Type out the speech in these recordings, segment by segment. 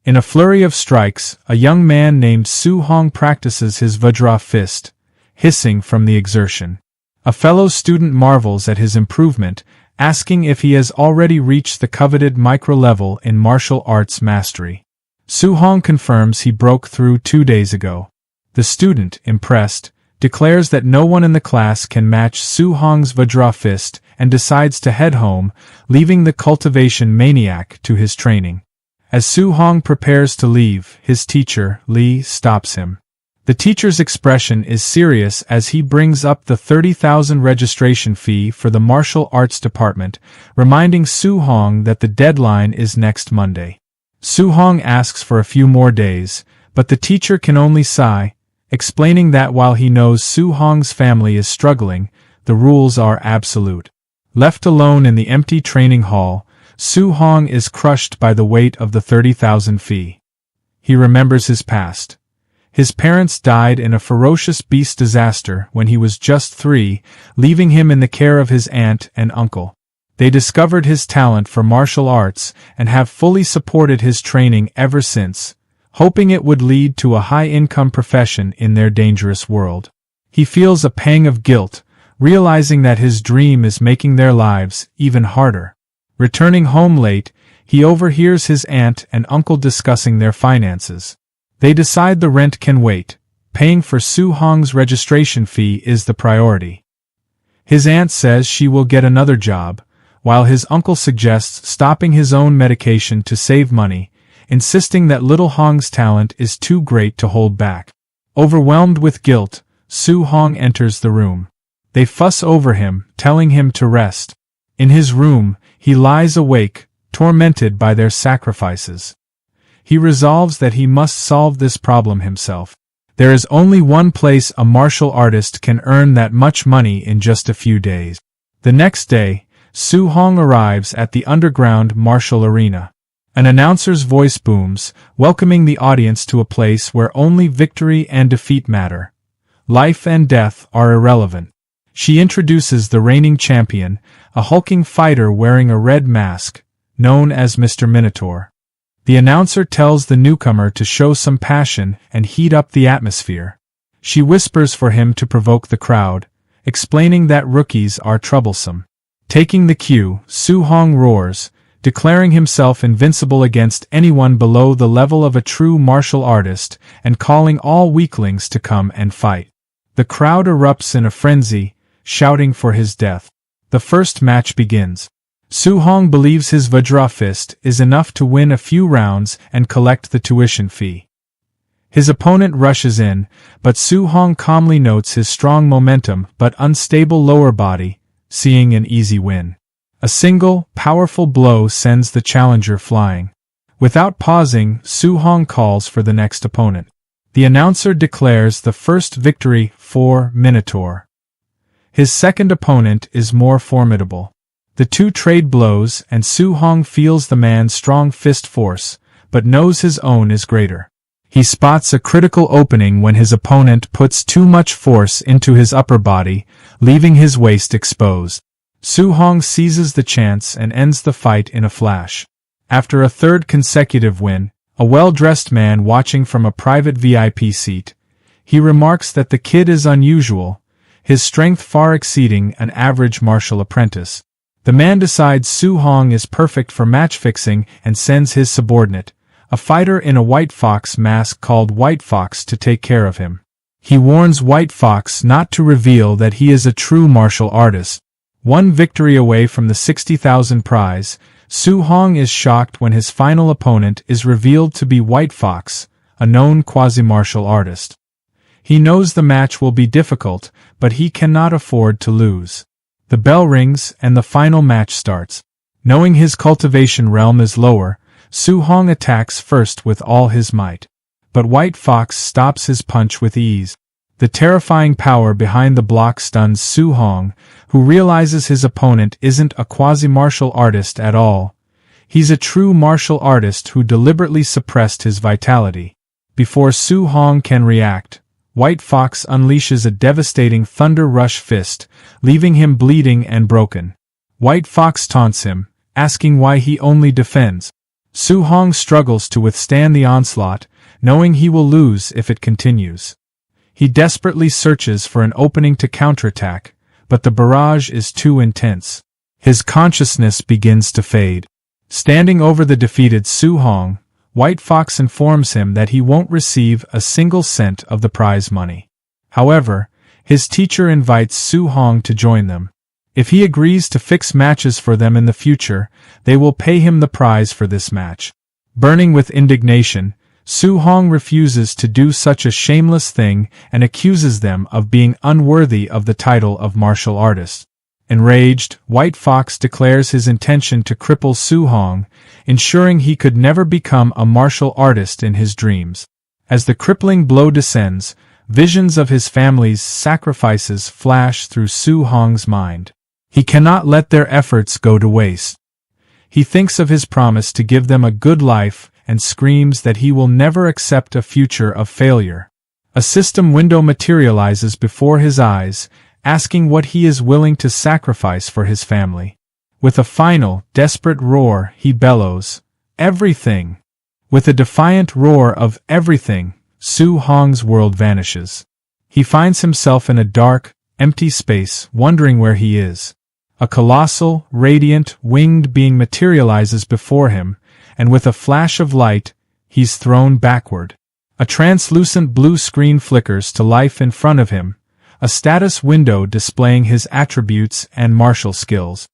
In a flurry of strikes, a young man named Su Hong practices his Vajra fist, hissing from the exertion. A fellow student marvels at his improvement, asking if he has already reached the coveted micro-level in martial arts mastery. Su Hong confirms he broke through 2 days ago. The student, impressed, declares that no one in the class can match Su Hong's Vajra fist and decides to head home, leaving the cultivation maniac to his training. As Su Hong prepares to leave, his teacher, Lee, stops him. The teacher's expression is serious as he brings up the 30,000 registration fee for the martial arts department, reminding Su Hong that the deadline is next Monday. Su Hong asks for a few more days, but the teacher can only sigh, explaining that while he knows Su Hong's family is struggling, the rules are absolute. Left alone in the empty training hall, Su Hong is crushed by the weight of the 30,000 fee. He remembers his past. His parents died in a ferocious beast disaster when he was just 3, leaving him in the care of his aunt and uncle. They discovered his talent for martial arts and have fully supported his training ever since, hoping it would lead to a high-income profession in their dangerous world. He feels a pang of guilt, realizing that his dream is making their lives even harder. Returning home late, he overhears his aunt and uncle discussing their finances. They decide the rent can wait. Paying for Su Hong's registration fee is the priority. His aunt says she will get another job, while his uncle suggests stopping his own medication to save money, insisting that little Hong's talent is too great to hold back. Overwhelmed with guilt, Su Hong enters the room. They fuss over him, telling him to rest. In his room, he lies awake, tormented by their sacrifices. He resolves that he must solve this problem himself. There is only one place a martial artist can earn that much money in just a few days. The next day, Su Hong arrives at the underground martial arena. An announcer's voice booms, welcoming the audience to a place where only victory and defeat matter. Life and death are irrelevant. She introduces the reigning champion, a hulking fighter wearing a red mask, known as Mr. Minotaur. The announcer tells the newcomer to show some passion and heat up the atmosphere. She whispers for him to provoke the crowd, explaining that rookies are troublesome. Taking the cue, Su Hong roars, declaring himself invincible against anyone below the level of a true martial artist and calling all weaklings to come and fight. The crowd erupts in a frenzy, shouting for his death. The first match begins. Su Hong believes his Vajra fist is enough to win a few rounds and collect the tuition fee. His opponent rushes in, but Su Hong calmly notes his strong momentum but unstable lower body, seeing an easy win. A single, powerful blow sends the challenger flying. Without pausing, Su Hong calls for the next opponent. The announcer declares the first victory for Minotaur. His second opponent is more formidable. The two trade blows and Su Hong feels the man's strong fist force, but knows his own is greater. He spots a critical opening when his opponent puts too much force into his upper body, leaving his waist exposed. Su Hong seizes the chance and ends the fight in a flash. After a third consecutive win, a well-dressed man watching from a private VIP seat, he remarks that the kid is unusual, his strength far exceeding an average martial apprentice. The man decides Su Hong is perfect for match fixing and sends his subordinate, a fighter in a White Fox mask called White Fox, to take care of him. He warns White Fox not to reveal that he is a true martial artist. One victory away from the 60,000 prize, Su Hong is shocked when his final opponent is revealed to be White Fox, a known quasi-martial artist. He knows the match will be difficult, but he cannot afford to lose. The bell rings and the final match starts. Knowing his cultivation realm is lower, Su Hong attacks first with all his might. But White Fox stops his punch with ease. The terrifying power behind the block stuns Su Hong, who realizes his opponent isn't a quasi-martial artist at all. He's a true martial artist who deliberately suppressed his vitality. Before Su Hong can react, White Fox unleashes a devastating Thunder Rush fist, leaving him bleeding and broken. White Fox taunts him, asking why he only defends. Su Hong struggles to withstand the onslaught, knowing he will lose if it continues. He desperately searches for an opening to counterattack, but the barrage is too intense. His consciousness begins to fade. Standing over the defeated Su Hong, White Fox informs him that he won't receive a single cent of the prize money. However, his teacher invites Su Hong to join them. If he agrees to fix matches for them in the future, they will pay him the prize for this match. Burning with indignation, Su Hong refuses to do such a shameless thing and accuses them of being unworthy of the title of martial artist. Enraged, White Fox declares his intention to cripple Su Hong, ensuring he could never become a martial artist in his dreams. As the crippling blow descends, visions of his family's sacrifices flash through Su Hong's mind. He cannot let their efforts go to waste. He thinks of his promise to give them a good life and screams that he will never accept a future of failure. A system window materializes before his eyes, asking what he is willing to sacrifice for his family. With a final, desperate roar, he bellows, "Everything!" With a defiant roar of everything, Su Hong's world vanishes. He finds himself in a dark, empty space, wondering where he is. A colossal, radiant, winged being materializes before him, and with a flash of light, he's thrown backward. A translucent blue screen flickers to life in front of him, a status window displaying his attributes and martial skills.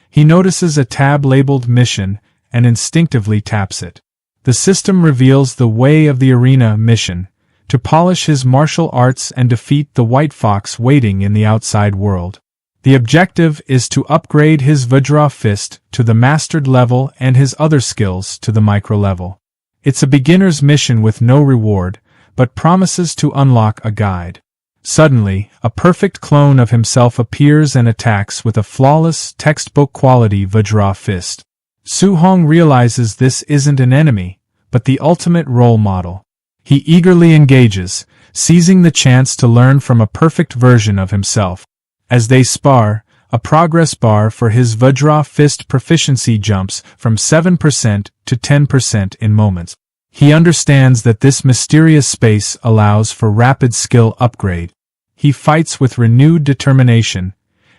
He notices a tab labeled Mission and instinctively taps it. The system reveals the Way of the Arena mission, to polish his martial arts and defeat the White Fox waiting in the outside world. The objective is to upgrade his Vajra Fist to the mastered level and his other skills to the micro level. It's a beginner's mission with no reward, but promises to unlock a guide. Suddenly, a perfect clone of himself appears and attacks with a flawless, textbook-quality Vajra Fist. Su Hong realizes this isn't an enemy, but the ultimate role model. He eagerly engages, seizing the chance to learn from a perfect version of himself. As they spar, a progress bar for his Vajra Fist proficiency jumps from 7% to 10% in moments. He understands that this mysterious space allows for rapid skill upgrade. He fights with renewed determination,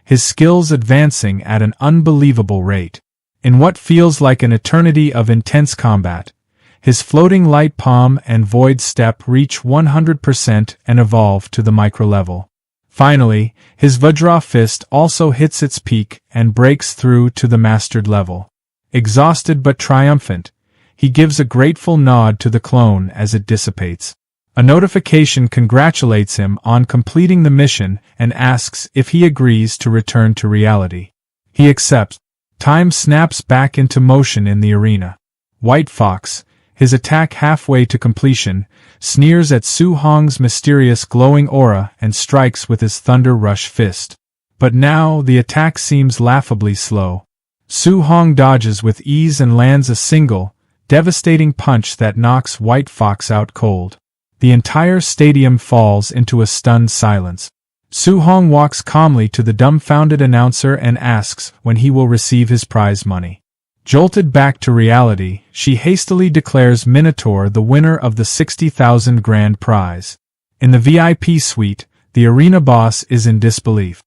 his skills advancing at an unbelievable rate. In what feels like an eternity of intense combat, his floating light palm and void step reach 100% and evolve to the micro level. Finally, his Vajra Fist also hits its peak and breaks through to the mastered level. Exhausted but triumphant, he gives a grateful nod to the clone as it dissipates. A notification congratulates him on completing the mission and asks if he agrees to return to reality. He accepts. Time snaps back into motion in the arena. White Fox, his attack halfway to completion, sneers at Su Hong's mysterious glowing aura and strikes with his Thunder Rush Fist. But now the attack seems laughably slow. Su Hong dodges with ease and lands a single, devastating punch that knocks White Fox out cold. The entire stadium falls into a stunned silence. Su Hong walks calmly to the dumbfounded announcer and asks when he will receive his prize money. Jolted back to reality, she hastily declares Minotaur the winner of the 60,000 grand prize. In the VIP suite, the arena boss is in disbelief.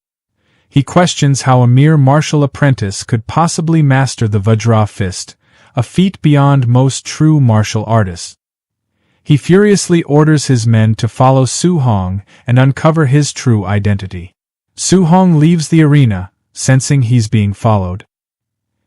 He questions how a mere martial apprentice could possibly master the Vajra Fist, a feat beyond most true martial artists. He furiously orders his men to follow Su Hong and uncover his true identity. Su Hong leaves the arena, sensing he's being followed.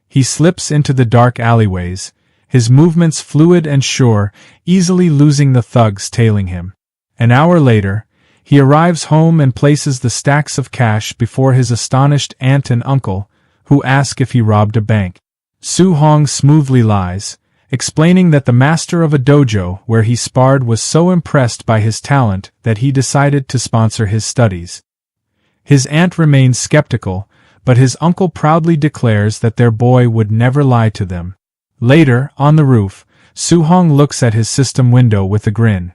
He slips into the dark alleyways, his movements fluid and sure, easily losing the thugs tailing him. An hour later, he arrives home and places the stacks of cash before his astonished aunt and uncle, who ask if he robbed a bank. Su Hong smoothly lies, explaining that the master of a dojo where he sparred was so impressed by his talent that he decided to sponsor his studies. His aunt remains skeptical, but his uncle proudly declares that their boy would never lie to them. Later, on the roof, Su Hong looks at his system window with a grin.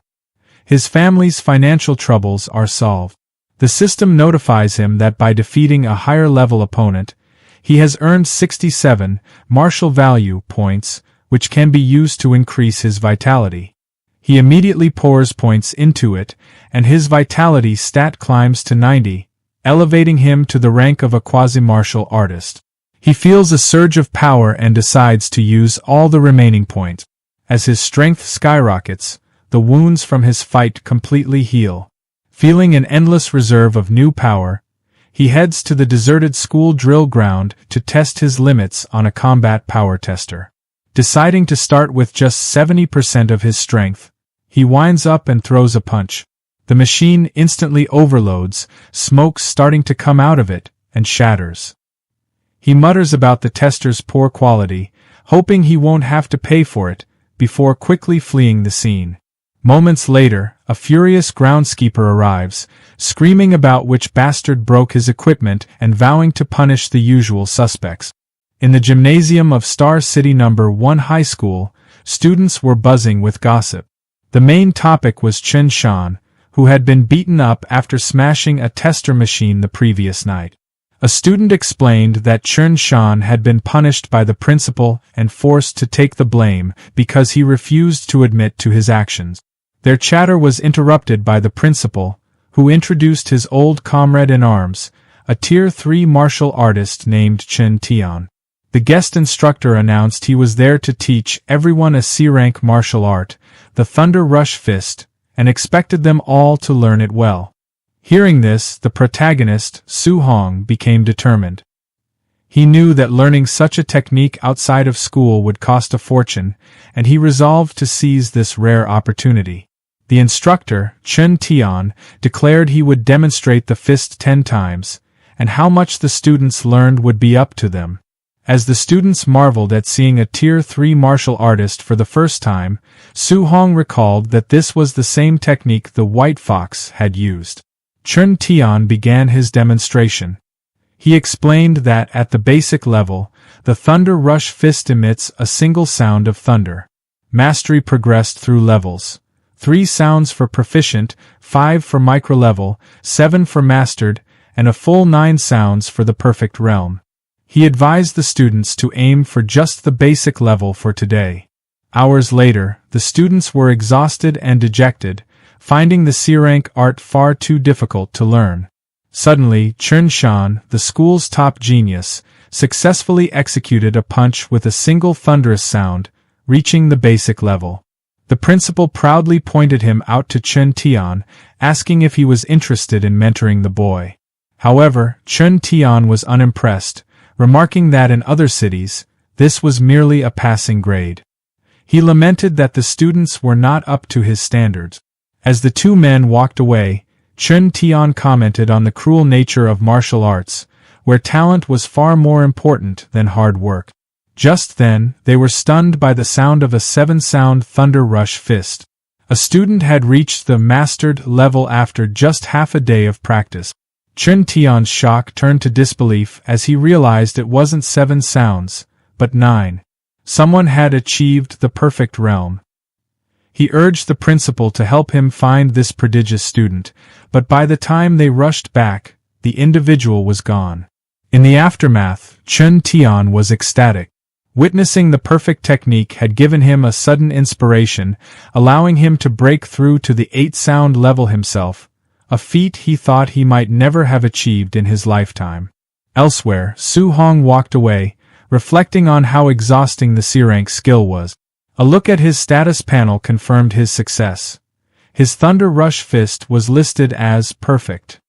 His family's financial troubles are solved. The system notifies him that by defeating a higher-level opponent, he has earned 67 martial value points, which can be used to increase his vitality. He immediately pours points into it, and his vitality stat climbs to 90, elevating him to the rank of a quasi-martial artist. He feels a surge of power and decides to use all the remaining points. As his strength skyrockets, the wounds from his fight completely heal. Feeling an endless reserve of new power, he heads to the deserted school drill ground to test his limits on a combat power tester. Deciding to start with just 70% of his strength, he winds up and throws a punch. The machine instantly overloads, smoke starting to come out of it, and shatters. He mutters about the tester's poor quality, hoping he won't have to pay for it, before quickly fleeing the scene. Moments later, a furious groundskeeper arrives, screaming about which bastard broke his equipment and vowing to punish the usual suspects. In the gymnasium of Star City No. 1 High School, students were buzzing with gossip. The main topic was Chen Shan, who had been beaten up after smashing a tester machine the previous night. A student explained that Chen Shan had been punished by the principal and forced to take the blame because he refused to admit to his actions. Their chatter was interrupted by the principal, who introduced his old comrade in arms, a Tier 3 martial artist named Chen Tian. The guest instructor announced he was there to teach everyone a C-rank martial art, the Thunder Rush Fist, and expected them all to learn it well. Hearing this, the protagonist, Su Hong, became determined. He knew that learning such a technique outside of school would cost a fortune, and he resolved to seize this rare opportunity. The instructor, Chen Tian, declared he would demonstrate the fist 10 times, and how much the students learned would be up to them. As the students marveled at seeing a Tier 3 martial artist for the first time, Su Hong recalled that this was the same technique the White Fox had used. Chen Tian began his demonstration. He explained that at the basic level, the Thunder Rush Fist emits a single sound of thunder. Mastery progressed through levels. 3 sounds for proficient, 5 for micro-level, 7 for mastered, and a full 9 sounds for the perfect realm. He advised the students to aim for just the basic level for today. Hours later, the students were exhausted and dejected, finding the C-rank art far too difficult to learn. Suddenly, Chen Shan, the school's top genius, successfully executed a punch with a single thunderous sound, reaching the basic level. The principal proudly pointed him out to Chen Tian, asking if he was interested in mentoring the boy. However, Chen Tian was unimpressed, remarking that in other cities, this was merely a passing grade. He lamented that the students were not up to his standards. As the two men walked away, Chen Tian commented on the cruel nature of martial arts, where talent was far more important than hard work. Just then, they were stunned by the sound of a 7-sound Thunder Rush Fist. A student had reached the mastered level after just half a day of practice. Chen Tian's shock turned to disbelief as he realized it wasn't 7 sounds, but 9. Someone had achieved the perfect realm. He urged the principal to help him find this prodigious student, but by the time they rushed back, the individual was gone. In the aftermath, Chen Tian was ecstatic. Witnessing the perfect technique had given him a sudden inspiration, allowing him to break through to the 8-sound level himself, a feat he thought he might never have achieved in his lifetime. Elsewhere, Su Hong walked away, reflecting on how exhausting the C-rank skill was. A look at his status panel confirmed his success. His Thunder Rush Fist was listed as perfect.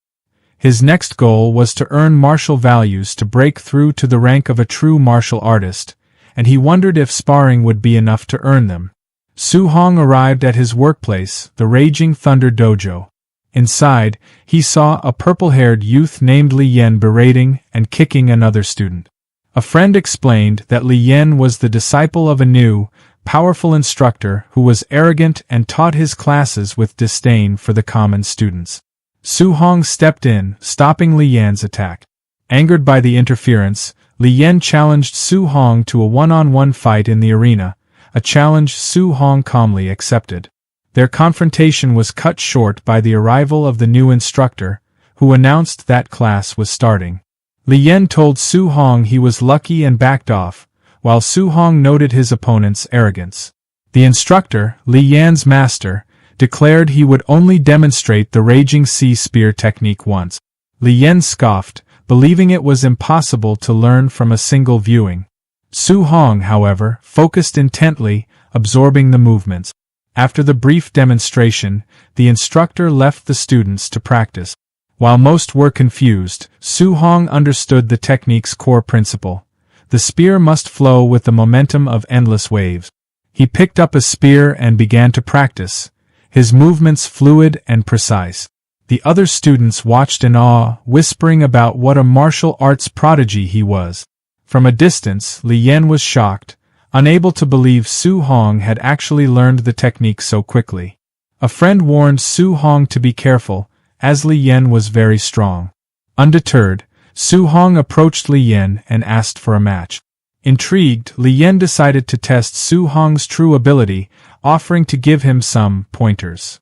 His next goal was to earn martial values to break through to the rank of a true martial artist, and he wondered if sparring would be enough to earn them. Su Hong arrived at his workplace, the Raging Thunder Dojo. Inside, he saw a purple-haired youth named Li Yan berating and kicking another student. A friend explained that Li Yan was the disciple of a new, powerful instructor who was arrogant and taught his classes with disdain for the common students. Su Hong stepped in, stopping Li Yan's attack. Angered by the interference, Li Yan challenged Su Hong to a one-on-one fight in the arena, a challenge Su Hong calmly accepted. Their confrontation was cut short by the arrival of the new instructor, who announced that class was starting. Li Yan told Su Hong he was lucky and backed off, while Su Hong noted his opponent's arrogance. The instructor, Li Yan's master, declared he would only demonstrate the Raging Sea Spear technique once. Li Yan scoffed, believing it was impossible to learn from a single viewing. Su Hong, however, focused intently, absorbing the movements. After the brief demonstration, the instructor left the students to practice. While most were confused, Su Hong understood the technique's core principle. The spear must flow with the momentum of endless waves. He picked up a spear and began to practice, his movements fluid and precise. The other students watched in awe, whispering about what a martial arts prodigy he was. From a distance, Li Yan was shocked, unable to believe Su Hong had actually learned the technique so quickly. A friend warned Su Hong to be careful, as Li Yan was very strong. Undeterred, Su Hong approached Li Yan and asked for a match. Intrigued, Li Yan decided to test Su Hong's true ability, offering to give him some pointers.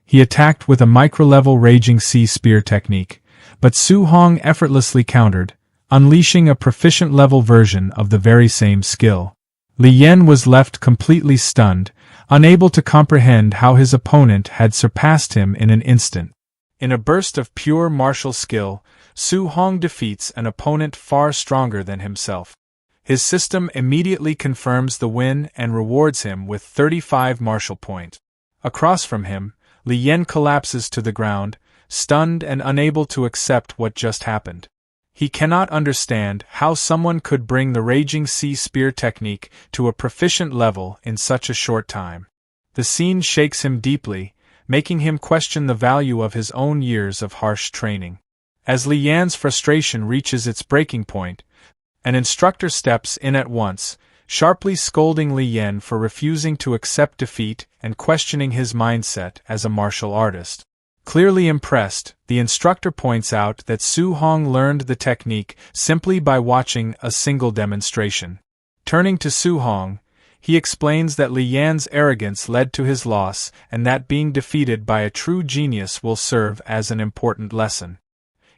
He attacked with a micro-level Raging Sea Spear technique, but Su Hong effortlessly countered, unleashing a proficient-level version of the very same skill. Li Yan was left completely stunned, unable to comprehend how his opponent had surpassed him in an instant. In a burst of pure martial skill, Su Hong defeats an opponent far stronger than himself. His system immediately confirms the win and rewards him with 35 martial points. Across from him, Li Yan collapses to the ground, stunned and unable to accept what just happened. He cannot understand how someone could bring the Raging Sea Spear technique to a proficient level in such a short time. The scene shakes him deeply, making him question the value of his own years of harsh training. As Li Yan's frustration reaches its breaking point, an instructor steps in at once, sharply scolding Li Yan for refusing to accept defeat and questioning his mindset as a martial artist. Clearly impressed, the instructor points out that Su Hong learned the technique simply by watching a single demonstration. Turning to Su Hong, he explains that Li Yan's arrogance led to his loss and that being defeated by a true genius will serve as an important lesson.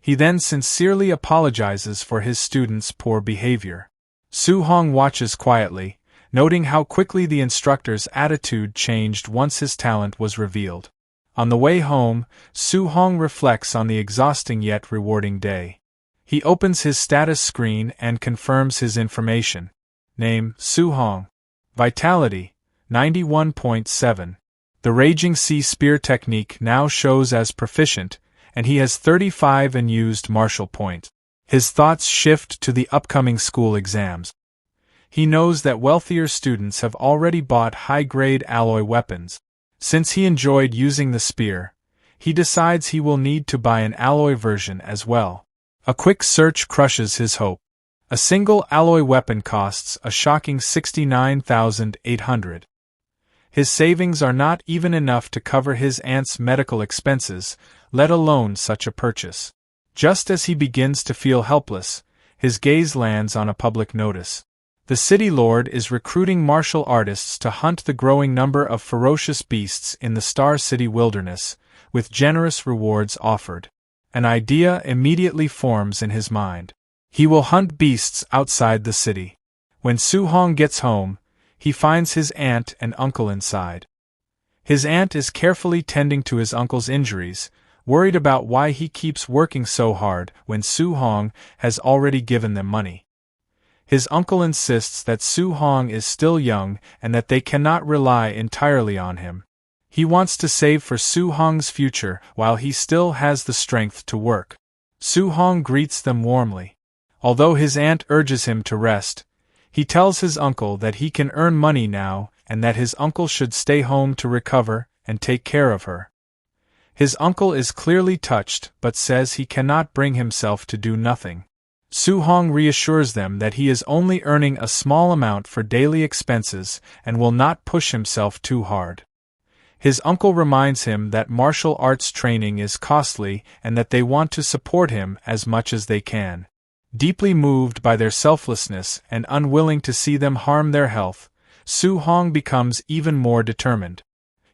He then sincerely apologizes for his students' poor behavior. Su Hong watches quietly, noting how quickly the instructor's attitude changed once his talent was revealed. On the way home, Su Hong reflects on the exhausting yet rewarding day. He opens his status screen and confirms his information. Name, Su Hong. Vitality, 91.7. The Raging Sea Spear technique now shows as proficient, and he has 35 unused martial points. His thoughts shift to the upcoming school exams. He knows that wealthier students have already bought high-grade alloy weapons. Since he enjoyed using the spear, he decides he will need to buy an alloy version as well. A quick search crushes his hope. A single alloy weapon costs a shocking 69,800. His savings are not even enough to cover his aunt's medical expenses, let alone such a purchase. Just as he begins to feel helpless, his gaze lands on a public notice. The city lord is recruiting martial artists to hunt the growing number of ferocious beasts in the Star City wilderness, with generous rewards offered. An idea immediately forms in his mind. He will hunt beasts outside the city. When Su Hong gets home, he finds his aunt and uncle inside. His aunt is carefully tending to his uncle's injuries, worried about why he keeps working so hard when Su Hong has already given them money. His uncle insists that Su Hong is still young and that they cannot rely entirely on him. He wants to save for Su Hong's future while he still has the strength to work. Su Hong greets them warmly. Although his aunt urges him to rest, he tells his uncle that he can earn money now and that his uncle should stay home to recover and take care of her. His uncle is clearly touched but says he cannot bring himself to do nothing. Su Hong reassures them that he is only earning a small amount for daily expenses and will not push himself too hard. His uncle reminds him that martial arts training is costly and that they want to support him as much as they can. Deeply moved by their selflessness and unwilling to see them harm their health, Su Hong becomes even more determined.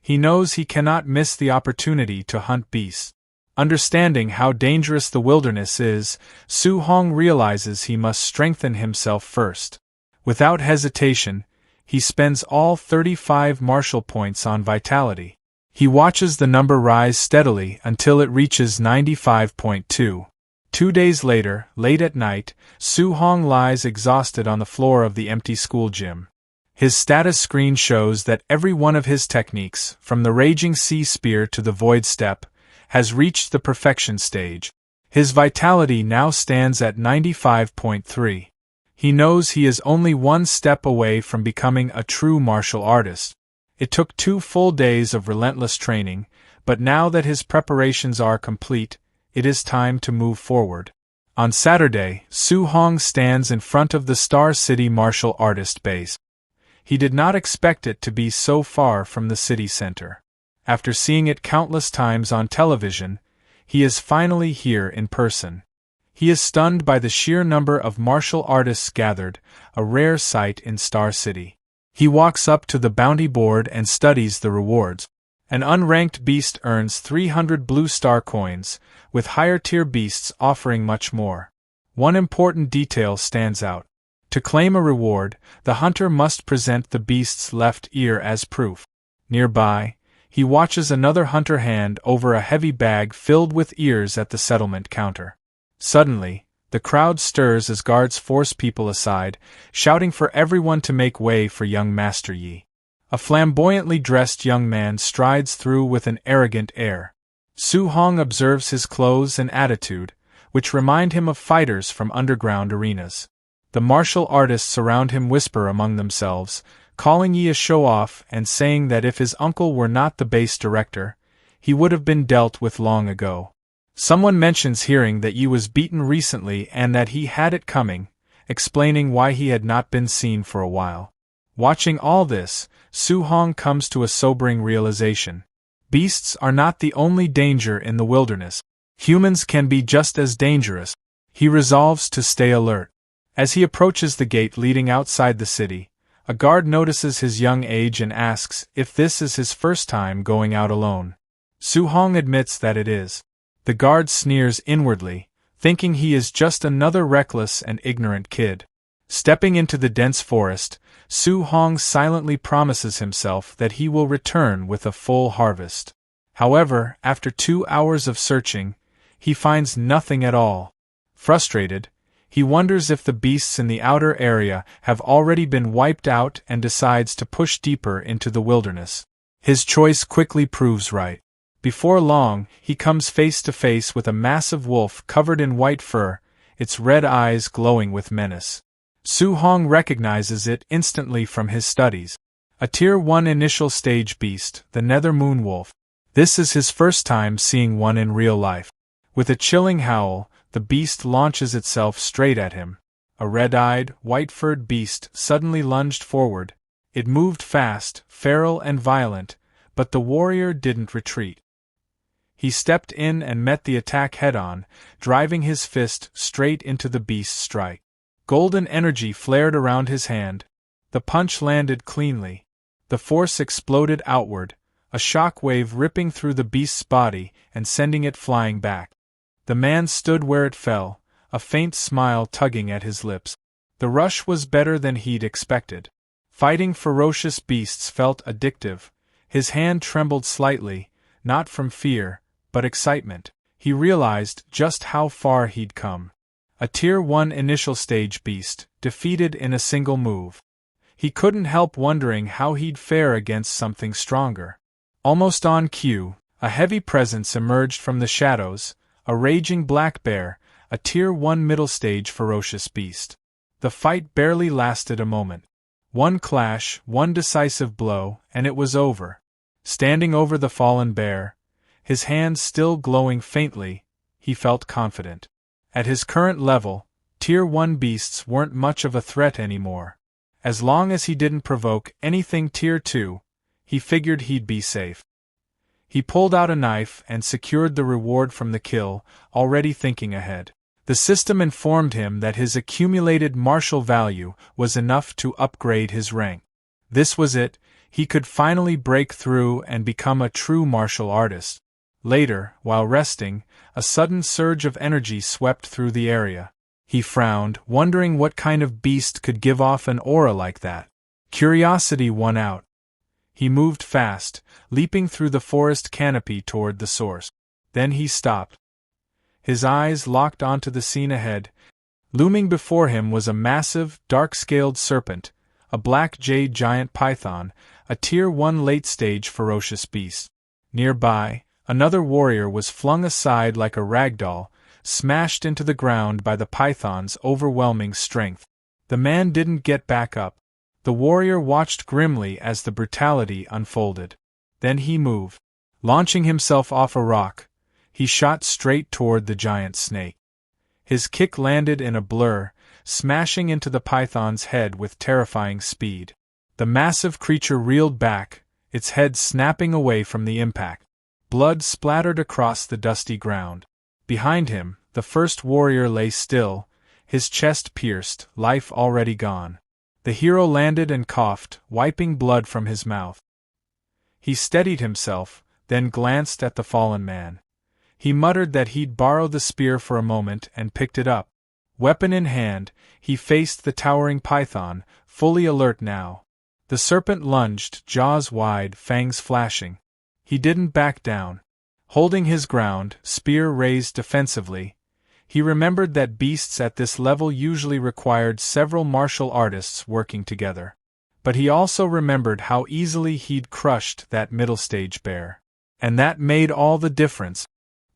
He knows he cannot miss the opportunity to hunt beasts. Understanding how dangerous the wilderness is, Su Hong realizes he must strengthen himself first. Without hesitation, he spends all 35 martial points on vitality. He watches the number rise steadily until it reaches 95.2. 2 days later, late at night, Su Hong lies exhausted on the floor of the empty school gym. His status screen shows that every one of his techniques, from the Raging Sea Spear to the Void Step, has reached the perfection stage. His vitality now stands at 95.3. He knows he is only one step away from becoming a true martial artist. It took 2 full days of relentless training, but now that his preparations are complete, it is time to move forward. On Saturday, Su Hong stands in front of the Star City martial artist base. He did not expect it to be so far from the city center. After seeing it countless times on television, he is finally here in person. He is stunned by the sheer number of martial artists gathered, a rare sight in Star City. He walks up to the bounty board and studies the rewards. An unranked beast earns 300 blue star coins, with higher-tier beasts offering much more. One important detail stands out. To claim a reward, the hunter must present the beast's left ear as proof. Nearby, he watches another hunter hand over a heavy bag filled with ears at the settlement counter. Suddenly, the crowd stirs as guards force people aside, shouting for everyone to make way for young Master Yi. A flamboyantly dressed young man strides through with an arrogant air. Su Hong observes his clothes and attitude, which remind him of fighters from underground arenas. The martial artists around him whisper among themselves, calling Yi a show-off and saying that if his uncle were not the base director, he would have been dealt with long ago. Someone mentions hearing that Yi was beaten recently and that he had it coming, explaining why he had not been seen for a while. Watching all this, Su Hong comes to a sobering realization. Beasts are not the only danger in the wilderness. Humans can be just as dangerous. He resolves to stay alert. As he approaches the gate leading outside the city, a guard notices his young age and asks if this is his first time going out alone. Su Hong admits that it is. The guard sneers inwardly, thinking he is just another reckless and ignorant kid. Stepping into the dense forest, Su Hong silently promises himself that he will return with a full harvest. However, after 2 hours of searching, he finds nothing at all. Frustrated, he wonders if the beasts in the outer area have already been wiped out and decides to push deeper into the wilderness. His choice quickly proves right. Before long, he comes face to face with a massive wolf covered in white fur, its red eyes glowing with menace. Su Hong recognizes it instantly from his studies. A Tier 1 initial stage beast, the Nether Moon Wolf. This is his first time seeing one in real life. With a chilling howl, the beast launches itself straight at him. A red-eyed, white-furred beast suddenly lunged forward. It moved fast, feral and violent, but the warrior didn't retreat. He stepped in and met the attack head-on, driving his fist straight into the beast's strike. Golden energy flared around his hand. The punch landed cleanly. The force exploded outward, a shock wave ripping through the beast's body and sending it flying back. The man stood where it fell, a faint smile tugging at his lips. The rush was better than he'd expected. Fighting ferocious beasts felt addictive. His hand trembled slightly, not from fear, but excitement. He realized just how far he'd come. A Tier 1 initial stage beast, defeated in a single move. He couldn't help wondering how he'd fare against something stronger. Almost on cue, a heavy presence emerged from the shadows, a raging black bear, a Tier 1 middle stage ferocious beast. The fight barely lasted a moment. One clash, one decisive blow, and it was over. Standing over the fallen bear, his hands still glowing faintly, he felt confident. At his current level, Tier 1 beasts weren't much of a threat anymore. As long as he didn't provoke anything Tier 2, he figured he'd be safe. He pulled out a knife and secured the reward from the kill, already thinking ahead. The system informed him that his accumulated martial value was enough to upgrade his rank. This was it, he could finally break through and become a true martial artist. Later, while resting, a sudden surge of energy swept through the area. He frowned, wondering what kind of beast could give off an aura like that. Curiosity won out. He moved fast, leaping through the forest canopy toward the source. Then he stopped. His eyes locked onto the scene ahead. Looming before him was a massive, dark-scaled serpent, a black jade giant python, a Tier 1 late-stage ferocious beast. Nearby, another warrior was flung aside like a ragdoll, smashed into the ground by the python's overwhelming strength. The man didn't get back up. The warrior watched grimly as the brutality unfolded. Then he moved. Launching himself off a rock, he shot straight toward the giant snake. His kick landed in a blur, smashing into the python's head with terrifying speed. The massive creature reeled back, its head snapping away from the impact. Blood splattered across the dusty ground. Behind him, the first warrior lay still, his chest pierced, life already gone. The hero landed and coughed, wiping blood from his mouth. He steadied himself, then glanced at the fallen man. He muttered that he'd borrow the spear for a moment and picked it up. Weapon in hand, he faced the towering python, fully alert now. The serpent lunged, jaws wide, fangs flashing. He didn't back down. Holding his ground, spear raised defensively, he remembered that beasts at this level usually required several martial artists working together. But he also remembered how easily he'd crushed that middle-stage bear. And that made all the difference.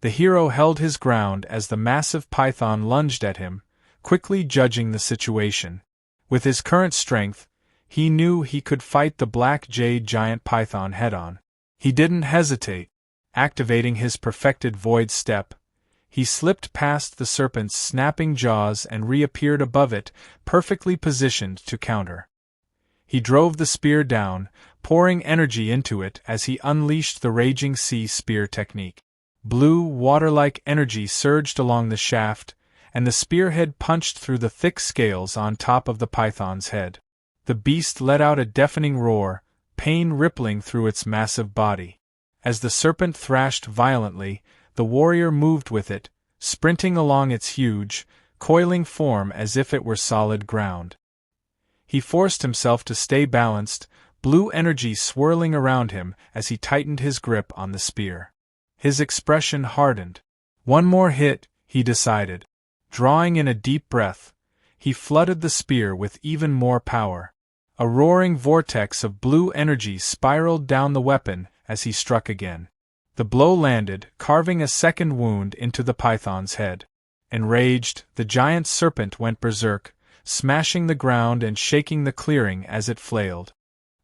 The hero held his ground as the massive python lunged at him, quickly judging the situation. With his current strength, he knew he could fight the black jade giant python head-on. He didn't hesitate. Activating his perfected void step, he slipped past the serpent's snapping jaws and reappeared above it, perfectly positioned to counter. He drove the spear down, pouring energy into it as he unleashed the raging sea spear technique. Blue, water-like energy surged along the shaft, and the spearhead punched through the thick scales on top of the python's head. The beast let out a deafening roar, pain rippling through its massive body. As the serpent thrashed violently, the warrior moved with it, sprinting along its huge, coiling form as if it were solid ground. He forced himself to stay balanced, blue energy swirling around him as he tightened his grip on the spear. His expression hardened. One more hit, he decided. Drawing in a deep breath, he flooded the spear with even more power. A roaring vortex of blue energy spiraled down the weapon as he struck again. The blow landed, carving a second wound into the python's head. Enraged, the giant serpent went berserk, smashing the ground and shaking the clearing as it flailed.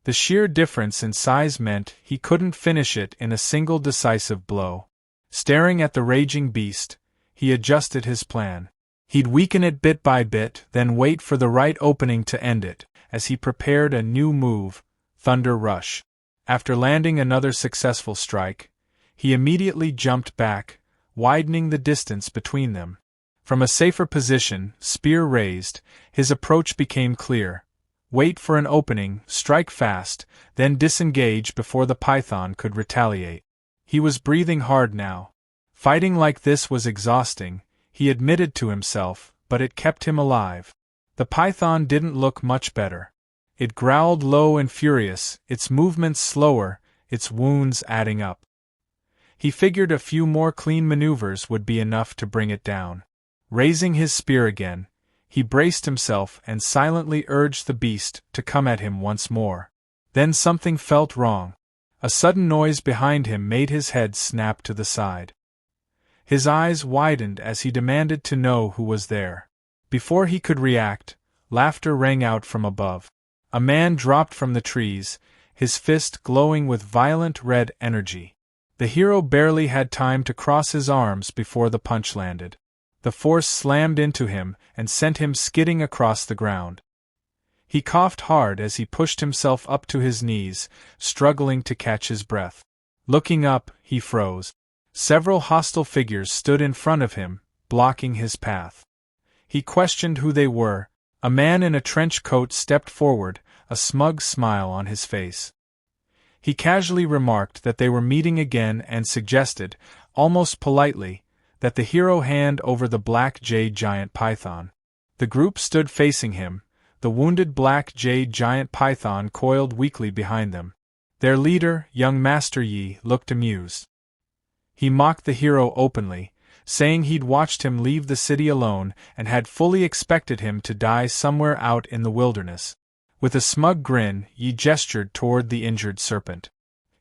The sheer difference in size meant he couldn't finish it in a single decisive blow. Staring at the raging beast, he adjusted his plan. He'd weaken it bit by bit, then wait for the right opening to end it, as he prepared a new move, Thunder Rush. After landing another successful strike, he immediately jumped back, widening the distance between them. From a safer position, spear raised, his approach became clear. Wait for an opening, strike fast, then disengage before the python could retaliate. He was breathing hard now. Fighting like this was exhausting, he admitted to himself, but it kept him alive. The python didn't look much better. It growled low and furious, its movements slower, its wounds adding up. He figured a few more clean maneuvers would be enough to bring it down. Raising his spear again, he braced himself and silently urged the beast to come at him once more. Then something felt wrong. A sudden noise behind him made his head snap to the side. His eyes widened as he demanded to know who was there. Before he could react, laughter rang out from above. A man dropped from the trees, his fist glowing with violent red energy. The hero barely had time to cross his arms before the punch landed. The force slammed into him and sent him skidding across the ground. He coughed hard as he pushed himself up to his knees, struggling to catch his breath. Looking up, he froze. Several hostile figures stood in front of him, blocking his path. He questioned who they were. A man in a trench coat stepped forward, a smug smile on his face. He casually remarked that they were meeting again and suggested, almost politely, that the hero hand over the black jade giant python. The group stood facing him, the wounded black jade giant python coiled weakly behind them. Their leader, young Master Yi, looked amused. He mocked the hero openly, saying he'd watched him leave the city alone and had fully expected him to die somewhere out in the wilderness. With a smug grin, Yi gestured toward the injured serpent.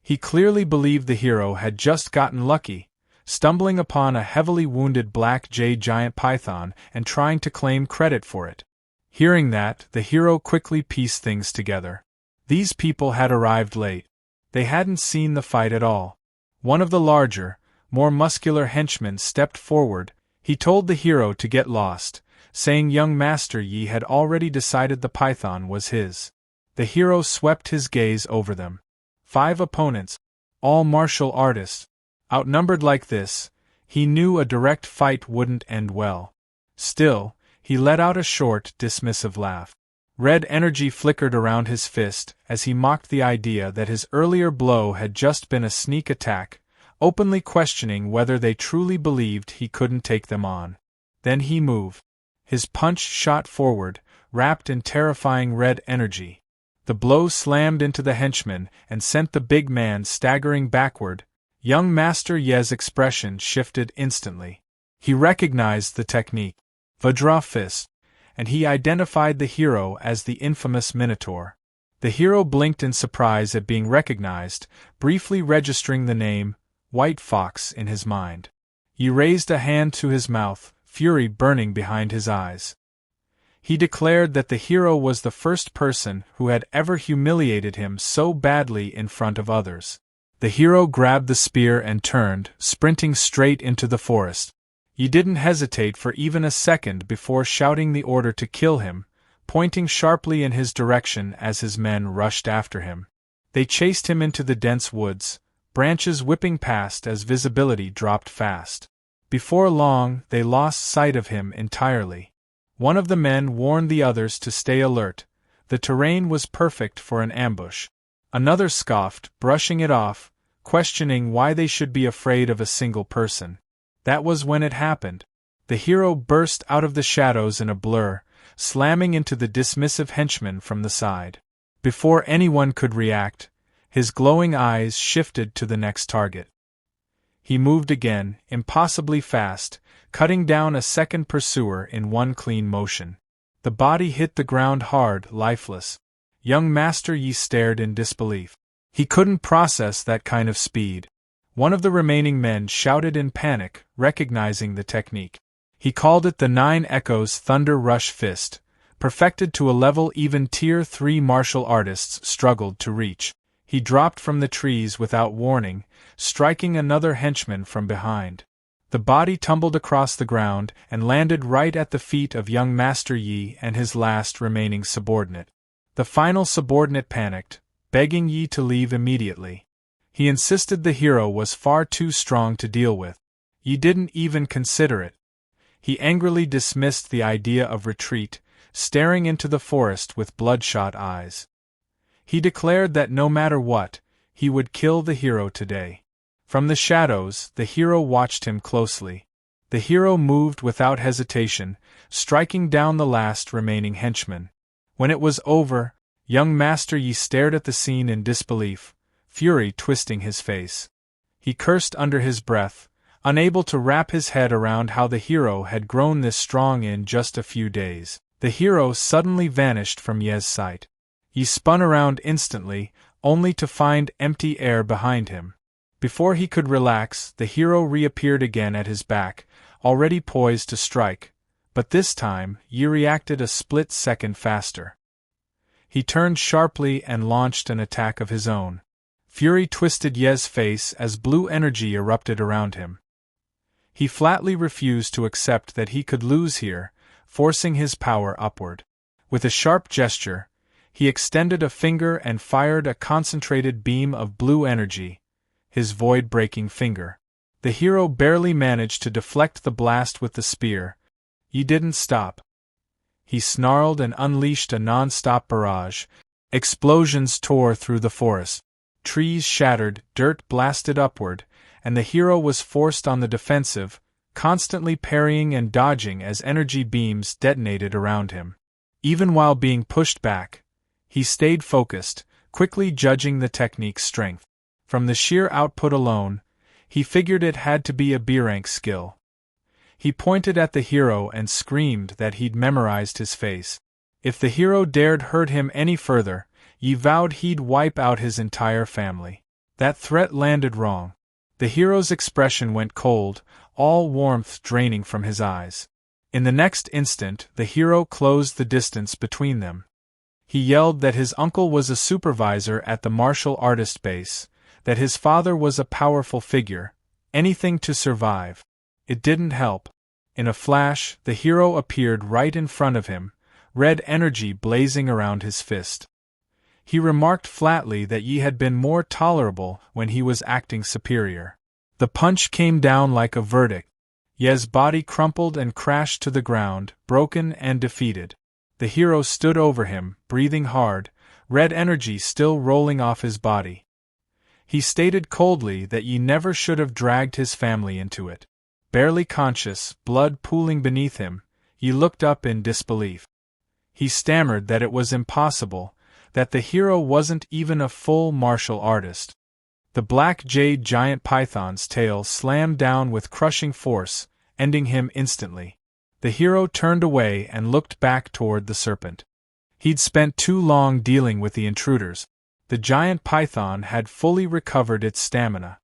He clearly believed the hero had just gotten lucky, stumbling upon a heavily wounded black jade giant python and trying to claim credit for it. Hearing that, the hero quickly pieced things together. These people had arrived late. They hadn't seen the fight at all. One of the larger, more muscular henchmen stepped forward. He told the hero to get lost, saying young Master Yi had already decided the python was his. The hero swept his gaze over them. 5 opponents, all martial artists. Outnumbered like this, he knew a direct fight wouldn't end well. Still, he let out a short, dismissive laugh. Red energy flickered around his fist as he mocked the idea that his earlier blow had just been a sneak attack, openly questioning whether they truly believed he couldn't take them on. Then he moved. His punch shot forward, wrapped in terrifying red energy. The blow slammed into the henchman and sent the big man staggering backward. Young Master Yi's expression shifted instantly. He recognized the technique, Vajra Fist, and he identified the hero as the infamous Minotaur. The hero blinked in surprise at being recognized, briefly registering the name, White Fox, in his mind. He raised a hand to his mouth, fury burning behind his eyes. He declared that the hero was the first person who had ever humiliated him so badly in front of others. The hero grabbed the spear and turned, sprinting straight into the forest. He didn't hesitate for even a second before shouting the order to kill him, pointing sharply in his direction as his men rushed after him. They chased him into the dense woods, branches whipping past as visibility dropped fast. Before long, they lost sight of him entirely. One of the men warned the others to stay alert. The terrain was perfect for an ambush. Another scoffed, brushing it off, questioning why they should be afraid of a single person. That was when it happened. The hero burst out of the shadows in a blur, slamming into the dismissive henchman from the side. Before anyone could react, his glowing eyes shifted to the next target. He moved again, impossibly fast, cutting down a second pursuer in one clean motion. The body hit the ground hard, lifeless. Young Master Yi stared in disbelief. He couldn't process that kind of speed. One of the remaining men shouted in panic, recognizing the technique. He called it the 9 Echoes Thunder Rush Fist, perfected to a level even Tier 3 martial artists struggled to reach. He dropped from the trees without warning, striking another henchman from behind. The body tumbled across the ground and landed right at the feet of young Master Yi and his last remaining subordinate. The final subordinate panicked, begging Yi to leave immediately. He insisted the hero was far too strong to deal with. Yi didn't even consider it. He angrily dismissed the idea of retreat, staring into the forest with bloodshot eyes. He declared that no matter what, he would kill the hero today. From the shadows, the hero watched him closely. The hero moved without hesitation, striking down the last remaining henchman. When it was over, young Master Yi stared at the scene in disbelief, fury twisting his face. He cursed under his breath, unable to wrap his head around how the hero had grown this strong in just a few days. The hero suddenly vanished from Ye's sight. He spun around instantly, only to find empty air behind him. Before he could relax, the hero reappeared again at his back, already poised to strike, but this time, Yi reacted a split second faster. He turned sharply and launched an attack of his own. Fury twisted Ye's face as blue energy erupted around him. He flatly refused to accept that he could lose here, forcing his power upward. With a sharp gesture, he extended a finger and fired a concentrated beam of blue energy, his void-breaking finger. The hero barely managed to deflect the blast with the spear. He didn't stop. He snarled and unleashed a non-stop barrage. Explosions tore through the forest. Trees shattered, dirt blasted upward, and the hero was forced on the defensive, constantly parrying and dodging as energy beams detonated around him. Even while being pushed back, he stayed focused, quickly judging the technique's strength. From the sheer output alone, he figured it had to be a B-rank skill. He pointed at the hero and screamed that he'd memorized his face. If the hero dared hurt him any further, he vowed he'd wipe out his entire family. That threat landed wrong. The hero's expression went cold, all warmth draining from his eyes. In the next instant, the hero closed the distance between them. He yelled that his uncle was a supervisor at the martial artist base, that his father was a powerful figure, anything to survive. It didn't help. In a flash, the hero appeared right in front of him, red energy blazing around his fist. He remarked flatly that Yi had been more tolerable when he was acting superior. The punch came down like a verdict. Ye's body crumpled and crashed to the ground, broken and defeated. The hero stood over him, breathing hard, red energy still rolling off his body. He stated coldly that Yi never should have dragged his family into it. Barely conscious, blood pooling beneath him, Yi looked up in disbelief. He stammered that it was impossible, that the hero wasn't even a full martial artist. The black jade giant python's tail slammed down with crushing force, ending him instantly. The hero turned away and looked back toward the serpent. He'd spent too long dealing with the intruders. The giant python had fully recovered its stamina.